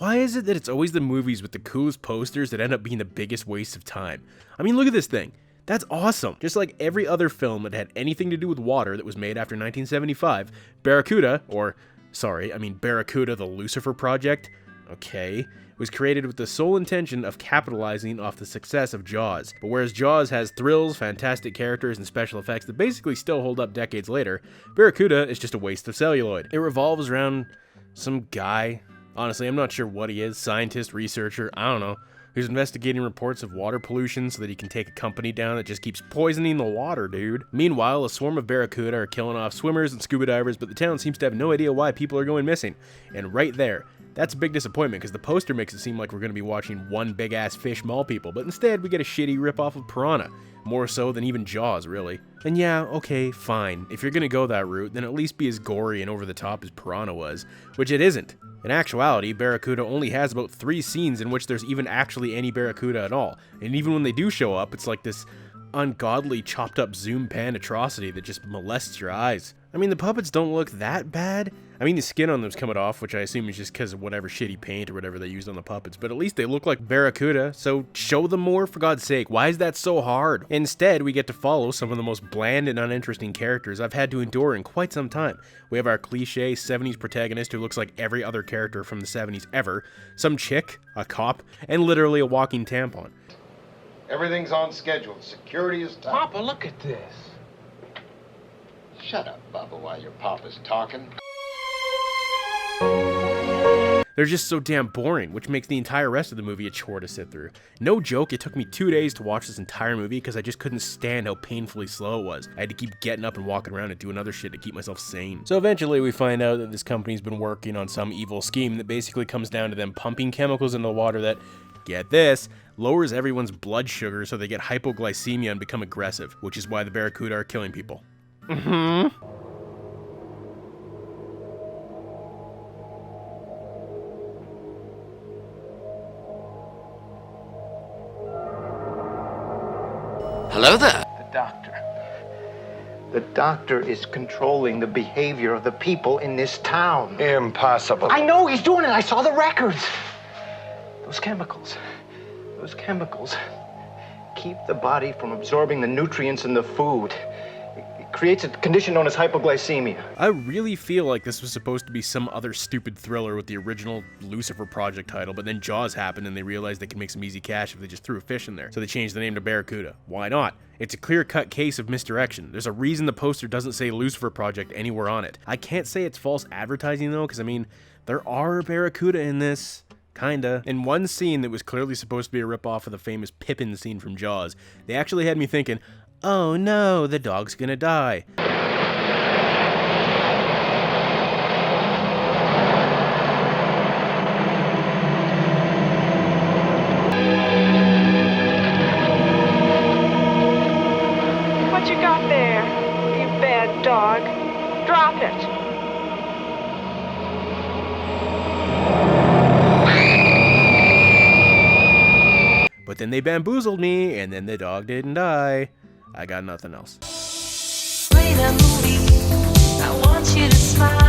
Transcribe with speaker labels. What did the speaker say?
Speaker 1: Why is it that it's always the movies with the coolest posters that end up being the biggest waste of time? I mean, look at this thing. That's awesome. Just like every other film that had anything to do with water that was made after 1975, Barracuda, Barracuda the Lucifer Project, was created with the sole intention of capitalizing off the success of Jaws. But whereas Jaws has thrills, fantastic characters, and special effects that basically still hold up decades later, Barracuda is just a waste of celluloid. It revolves around some guy, honestly, I'm not sure what he is, scientist, researcher, I don't know, who's investigating reports of water pollution so that he can take a company down that just keeps poisoning the water, dude. Meanwhile, a swarm of barracuda are killing off swimmers and scuba divers, but the town seems to have no idea why people are going missing. And right there, that's a big disappointment because the poster makes it seem like we're going to be watching one big-ass fish maul people, but instead we get a shitty ripoff of Piranha. More so than even Jaws, really. And yeah, okay, fine. If you're going to go that route, then at least be as gory and over the top as Piranha was, which it isn't. In actuality, Barracuda only has about 3 scenes in which there's even actually any Barracuda at all. And even when they do show up, it's like this ungodly chopped up zoom pan atrocity that just molests your eyes. I mean, the puppets don't look that bad. I mean, the skin on them's coming off, which I assume is just because of whatever shitty paint or whatever they used on the puppets, but at least they look like Barracuda, so show them more, for God's sake. Why is that so hard? Instead, we get to follow some of the most bland and uninteresting characters I've had to endure in quite some time. We have our cliche 70s protagonist who looks like every other character from the 70s ever, some chick, a cop, and literally a walking tampon.
Speaker 2: Everything's on schedule. Security is top.
Speaker 3: Papa, look at this.
Speaker 2: Shut up, Bubba, while your papa's talking.
Speaker 1: They're just so damn boring, which makes the entire rest of the movie a chore to sit through. No joke, it took me 2 days to watch this entire movie because I just couldn't stand how painfully slow it was. I had to keep getting up and walking around and doing other shit to keep myself sane. So eventually we find out that this company's been working on some evil scheme that basically comes down to them pumping chemicals into the water that, get this, lowers everyone's blood sugar so they get hypoglycemia and become aggressive, which is why the Barracuda are killing people. Hello
Speaker 3: there.
Speaker 2: The doctor. The doctor is controlling the behavior of the people in this town.
Speaker 3: Impossible.
Speaker 2: I know he's doing it. I saw the records. Those chemicals keep the body from absorbing the nutrients in the food. It creates a condition known as hypoglycemia.
Speaker 1: I really feel like this was supposed to be some other stupid thriller with the original Lucifer Project title, but then Jaws happened and they realized they could make some easy cash if they just threw a fish in there. So they changed the name to Barracuda. Why not? It's a clear-cut case of misdirection. There's a reason the poster doesn't say Lucifer Project anywhere on it. I can't say it's false advertising though, because I mean, there are Barracuda in this. Kinda. In one scene that was clearly supposed to be a ripoff of the famous Pippin scene from Jaws, they actually had me thinking, oh no, the dog's gonna die.
Speaker 4: What you got there, you bad dog? Drop it.
Speaker 1: But then they bamboozled me, and then the dog didn't die. I got nothing else.
Speaker 5: Play the movie. I want you to smile.